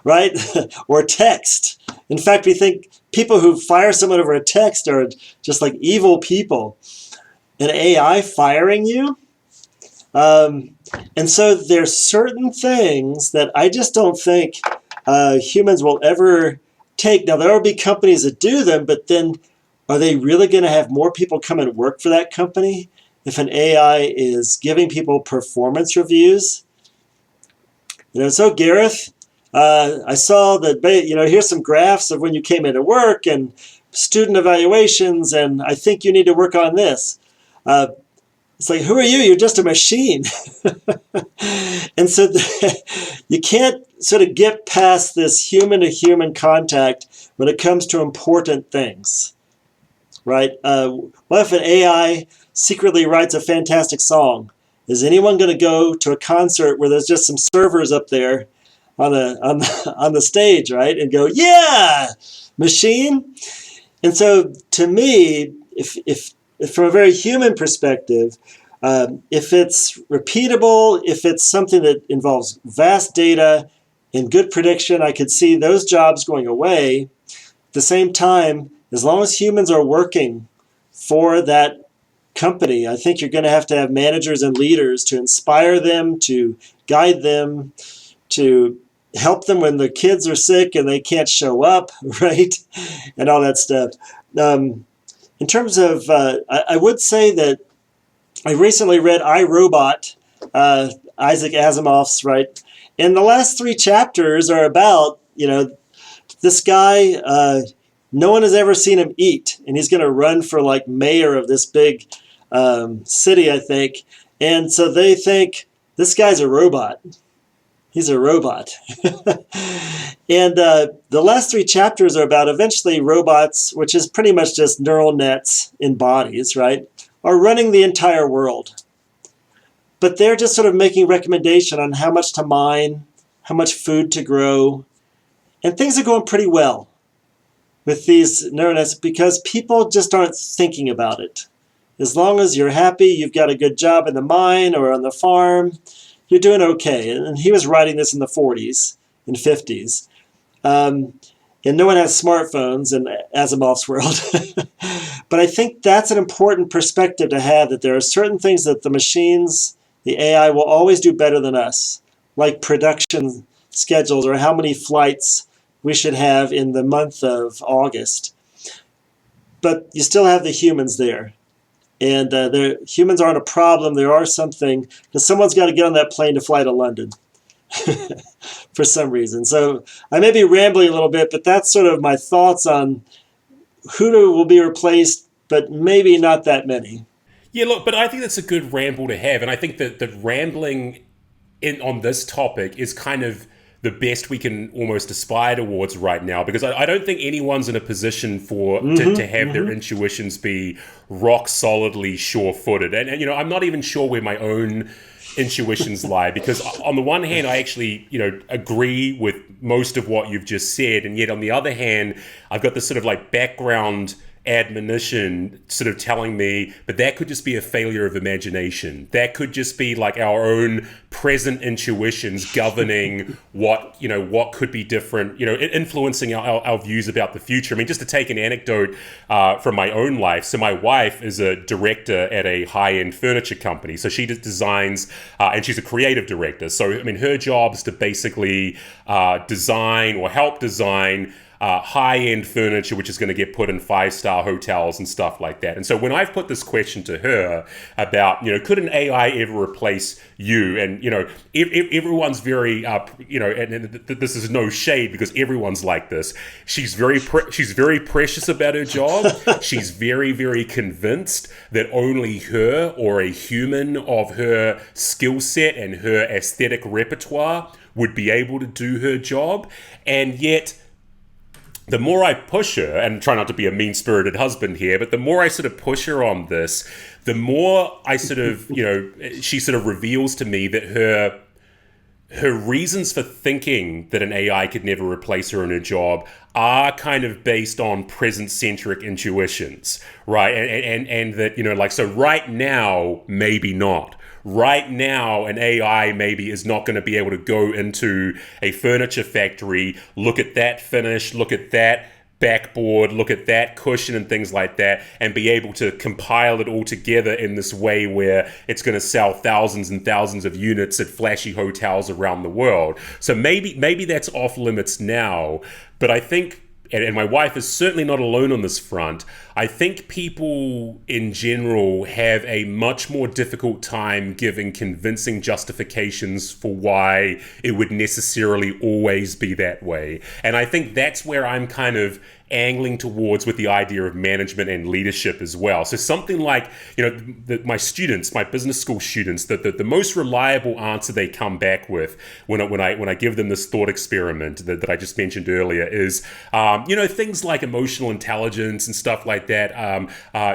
right? Or text. In fact, we think people who fire someone over a text are just like evil people. An AI firing you? And so there's certain things that I just don't think humans will ever take. Now, there will be companies that do them, but then are they really going to have more people come and work for that company if an AI is giving people performance reviews? So Gareth, I saw that, here's some graphs of when you came into work and student evaluations, and I think you need to work on this. It's like, who are you? You're just a machine. And so you can't sort of get past this human-to-human contact when it comes to important things, right? What if an AI secretly writes a fantastic song? Is anyone going to go to a concert where there's just some servers up there on the stage, right? And go, yeah, machine? And so to me, if from a very human perspective, if it's repeatable, if it's something that involves vast data and good prediction, I could see those jobs going away. At the same time, as long as humans are working for that company, I think you're going to have managers and leaders to inspire them, to guide them, to help them when their kids are sick and they can't show up, right? And all that stuff. In terms of, I would say that I recently read I, Robot, Isaac Asimov's, right? And the last 3 chapters are about, this guy, no one has ever seen him eat. And he's going to run for like mayor of this big city, I think. And so they think, this guy's a robot. He's a robot. And the last 3 chapters are about eventually robots, which is pretty much just neural nets in bodies, right, are running the entire world. But they're just sort of making recommendation on how much to mine, how much food to grow. And things are going pretty well with these neural nets because people just aren't thinking about it. As long as you're happy, you've got a good job in the mine or on the farm, you're doing okay. And he was writing this in the 40s and 50s. And no one has smartphones in Asimov's world. But I think that's an important perspective to have, that there are certain things that the machines, the AI, will always do better than us, like production schedules or how many flights we should have in the month of August. But you still have the humans there. And humans aren't a problem. There are something, because someone's got to get on that plane to fly to London for some reason. So I may be rambling a little bit, but that's sort of my thoughts on who will be replaced, but maybe not that many. Yeah, look, but I think that's a good ramble to have. And I think that rambling on this topic is kind of the best we can almost aspire towards right now, because I don't think anyone's in a position to have their intuitions be rock solidly sure-footed. And I'm not even sure where my own intuitions lie, because on the one hand, I actually, agree with most of what you've just said. And yet on the other hand, I've got this sort of like background admonition sort of telling me, but that could just be a failure of imagination. That could just be like our own present intuitions governing what could be different, influencing our views about the future. I mean, just to take an anecdote from my own life. So my wife is a director at a high-end furniture company. So she designs, and she's a creative director. So, I mean, her job is to basically design or help design high-end furniture, which is going to get put in 5-star hotels and stuff like that. And so when I've put this question to her about, could an AI ever replace you? And, everyone's very, and this is no shade because everyone's like this. She's very precious about her job. She's very, very convinced that only her or a human of her skill set and her aesthetic repertoire would be able to do her job. And yet, the more I push her, and try not to be a mean-spirited husband here, but the more I sort of push her on this, the more I sort of, she sort of reveals to me that her reasons for thinking that an AI could never replace her in her job are kind of based on present-centric intuitions, right? And that, so right now, maybe not. right now an AI maybe is not going to be able to go into a furniture factory, look at that finish, look at that backboard, look at that cushion and things like that, and be able to compile it all together in this way where it's going to sell thousands and thousands of units at flashy hotels around the world. So maybe that's off limits now, but I think, and my wife is certainly not alone on this front, I think people in general have a much more difficult time giving convincing justifications for why it would necessarily always be that way. And I think that's where I'm kind of angling towards with the idea of management and leadership as well. So something like, my students, my business school students, the most reliable answer they come back with when I give them this thought experiment that I just mentioned earlier is, things like emotional intelligence and stuff like that.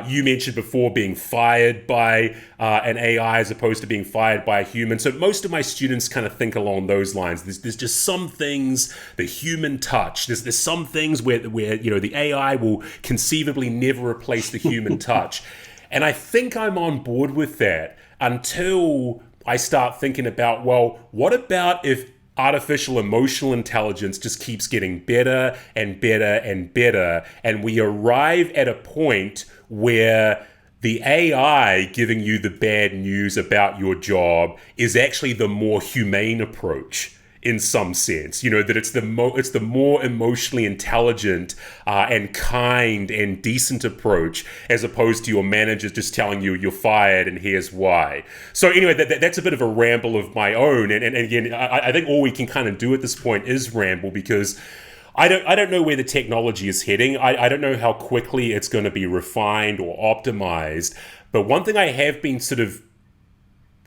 You mentioned before being fired by an AI as opposed to being fired by a human. So most of my students kind of think along those lines. There's just some things, the human touch. There's some things where the AI will conceivably never replace the human touch. And I think I'm on board with that until I start thinking about, well, what about if artificial emotional intelligence just keeps getting better and better and better, and we arrive at a point where the AI giving you the bad news about your job is actually the more humane approach in some sense, that it's the more emotionally intelligent and kind and decent approach, as opposed to your manager just telling you you're fired and here's why. So anyway, that's a bit of a ramble of my own, and again, I think all we can kind of do at this point is ramble, because I don't know where the technology is heading. I don't know how quickly it's going to be refined or optimized. But one thing I have been sort of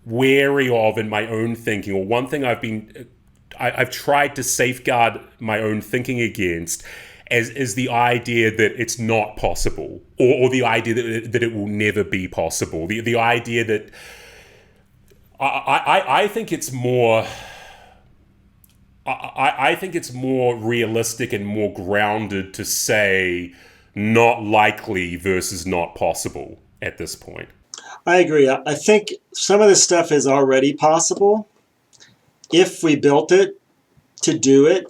wary of in my own thinking, or one thing I've tried to safeguard my own thinking against, is the idea that it's not possible, or the idea that it will never be possible. The idea that I think it's more. I think it's more realistic and more grounded to say not likely versus not possible at this point. I agree. I think some of this stuff is already possible if we built it to do it.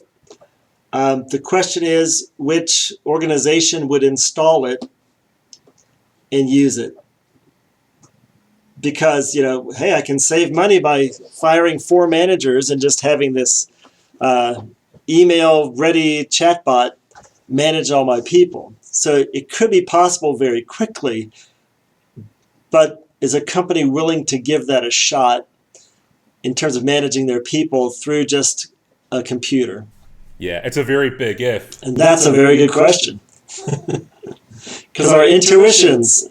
The question is, which organization would install it and use it? Because, hey, I can save money by firing 4 managers and just having this email-ready chatbot manage all my people. So it could be possible very quickly, but is a company willing to give that a shot in terms of managing their people through just a computer? Yeah, it's a very big if. And that's a very good question. Because our intuitions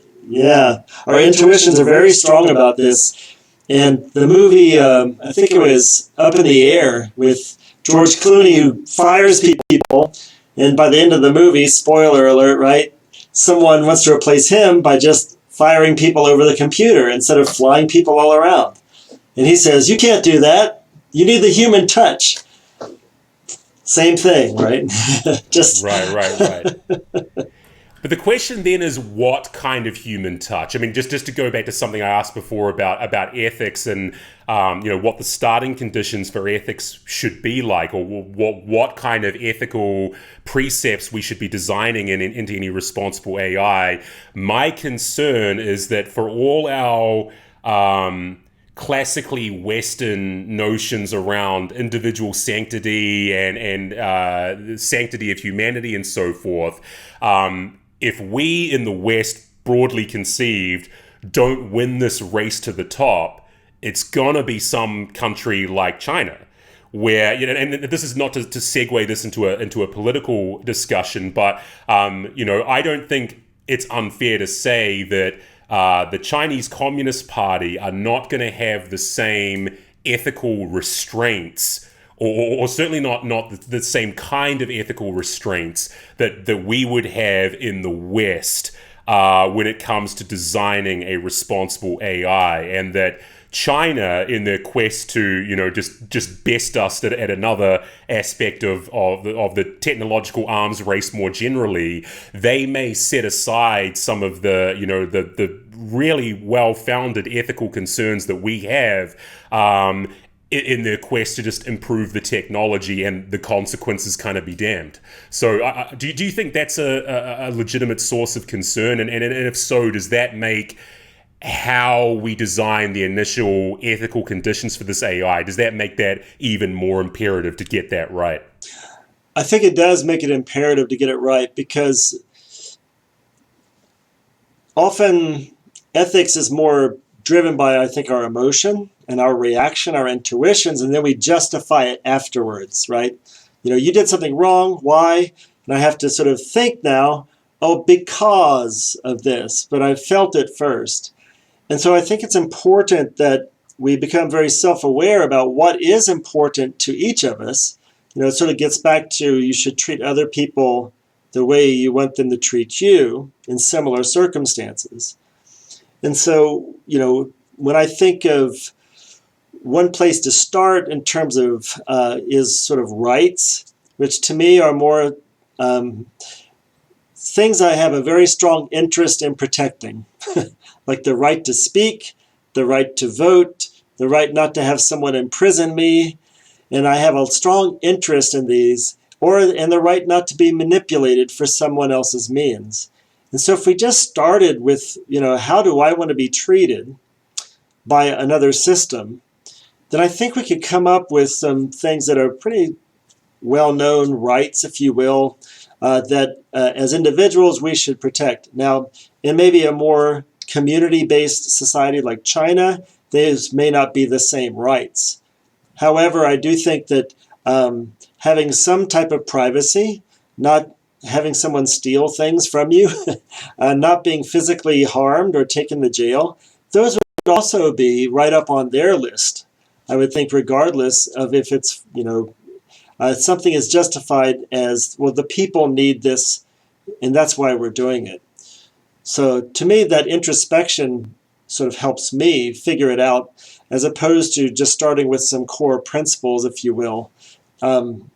are very strong about this. And the movie, I think it was Up in the Air, with George Clooney, who fires people, and by the end of the movie, spoiler alert, right, someone wants to replace him by just firing people over the computer instead of flying people all around. And he says, you can't do that. You need the human touch. Same thing, right? Just Right. But the question then is, what kind of human touch? I mean, just to go back to something I asked before about ethics and what the starting conditions for ethics should be like, or what kind of ethical precepts we should be designing into any responsible AI. My concern is that for all our classically Western notions around individual sanctity and sanctity of humanity and so forth, if we in the West, broadly conceived, don't win this race to the top, it's gonna be some country like China, where, and this is not to segue this into a political discussion, but I don't think it's unfair to say that the Chinese Communist Party are not going to have the same ethical restraints, or certainly not the same kind of ethical restraints that we would have in the West when it comes to designing a responsible AI, and that China, in their quest to, just best us at another aspect of the technological arms race more generally, they may set aside some of the really well-founded ethical concerns that we have in their quest to just improve the technology, and the consequences kind of be damned. So do you think that's a legitimate source of concern? And if so, does that make how we design the initial ethical conditions for this AI, does that make that even more imperative to get that right? I think it does make it imperative to get it right, because often ethics is more driven by, I think, our emotion and our reaction, our intuitions, and then we justify it afterwards, right? You did something wrong. Why? And I have to sort of think now, oh, because of this, but I felt it first. And so I think it's important that we become very self-aware about what is important to each of us. It sort of gets back to, you should treat other people the way you want them to treat you in similar circumstances. And so, when I think of one place to start in terms of is sort of rights, which to me are more things I have a very strong interest in protecting, like the right to speak, the right to vote, the right not to have someone imprison me. And I have a strong interest in these, and the right not to be manipulated for someone else's means. And so if we just started with, how do I want to be treated by another system, then I think we could come up with some things that are pretty well-known rights, if you will, that as individuals we should protect. Now, in maybe a more community-based society like China, these may not be the same rights. However, I do think that having some type of privacy, not having someone steal things from you, not being physically harmed or taken to jail, those would also be right up on their list. I would think, regardless of if it's, something is justified as, well, the people need this, and that's why we're doing it. So to me, that introspection sort of helps me figure it out, as opposed to just starting with some core principles, if you will. And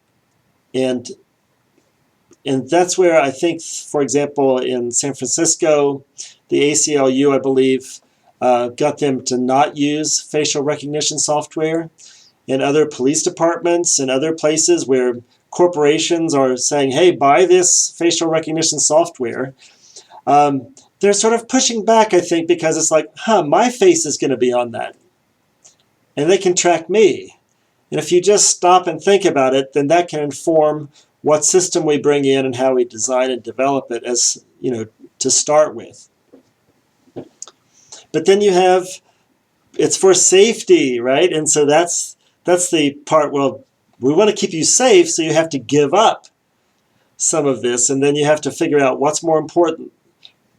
that's where I think, for example, in San Francisco, the ACLU, I believe, got them to not use facial recognition software. In other police departments and other places where corporations are saying, hey, buy this facial recognition software, they're sort of pushing back, I think, because it's like, my face is going to be on that. And they can track me. And if you just stop and think about it, then that can inform what system we bring in and how we design and develop it, as, to start with. But then you have, it's for safety, right? And so that's the part, well, we want to keep you safe, so you have to give up some of this, and then you have to figure out what's more important,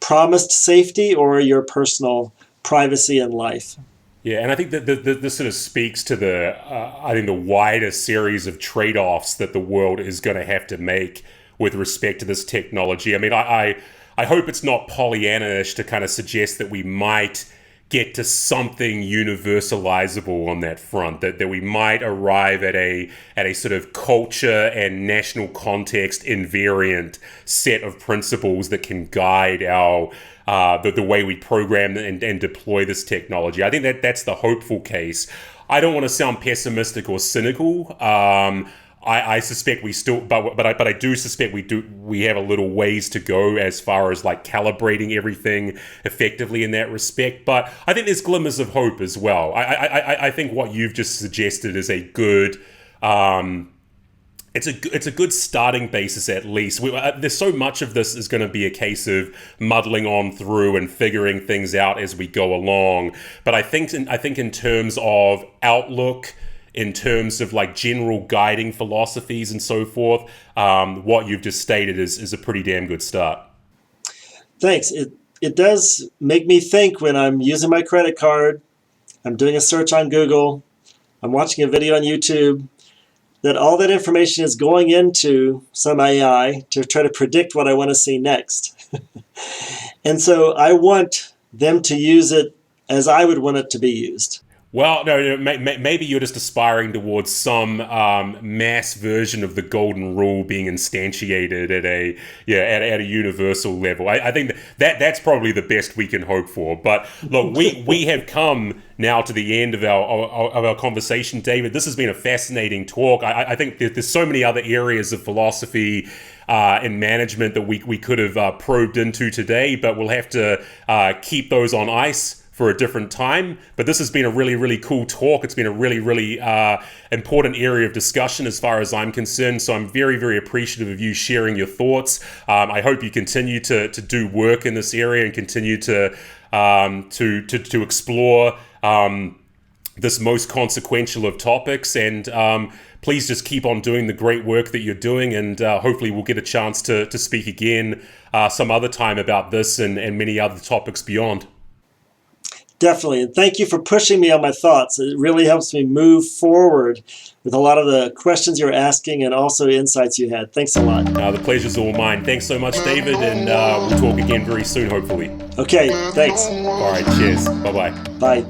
promised safety or your personal privacy and life. Yeah, and I think that this sort of speaks to the wider series of trade-offs that the world is going to have to make with respect to this technology. I mean, I hope it's not Pollyanna-ish to kind of suggest that we might get to something universalizable on that front, that we might arrive at a sort of culture and national context invariant set of principles that can guide our the way we program and deploy this technology. I think that's the hopeful case. I don't want to sound pessimistic or cynical. I suspect we still, but I do suspect we have a little ways to go as far as like calibrating everything effectively in that respect. But I think there's glimmers of hope as well. I think what you've just suggested is a good, it's a good starting basis at least. There's so much of this is going to be a case of muddling on through and figuring things out as we go along. But I think in terms of outlook, in terms of like general guiding philosophies and so forth, what you've just stated is a pretty damn good start. Thanks. It does make me think when I'm using my credit card, I'm doing a search on Google, I'm watching a video on YouTube, that all that information is going into some AI to try to predict what I want to see next. And so I want them to use it as I would want it to be used. Well, no, maybe you're just aspiring towards some mass version of the golden rule being instantiated at a universal level. I think that's probably the best we can hope for. But look, we have come now to the end of our conversation, David. This has been a fascinating talk. I think there's so many other areas of philosophy and management that we could have probed into today, but we'll have to keep those on ice for a different time. But this has been a really, really cool talk. It's been a really, really important area of discussion as far as I'm concerned. So I'm very, very appreciative of you sharing your thoughts. I hope you continue to do work in this area and continue to explore this most consequential of topics. And please just keep on doing the great work that you're doing. And hopefully we'll get a chance to speak again some other time about this and many other topics beyond. Definitely. And thank you for pushing me on my thoughts. It really helps me move forward with a lot of the questions you're asking and also insights you had. Thanks a lot. The pleasure's all mine. Thanks so much, David, and we'll talk again very soon, hopefully. Okay, thanks. All right, cheers. Bye-bye. Bye.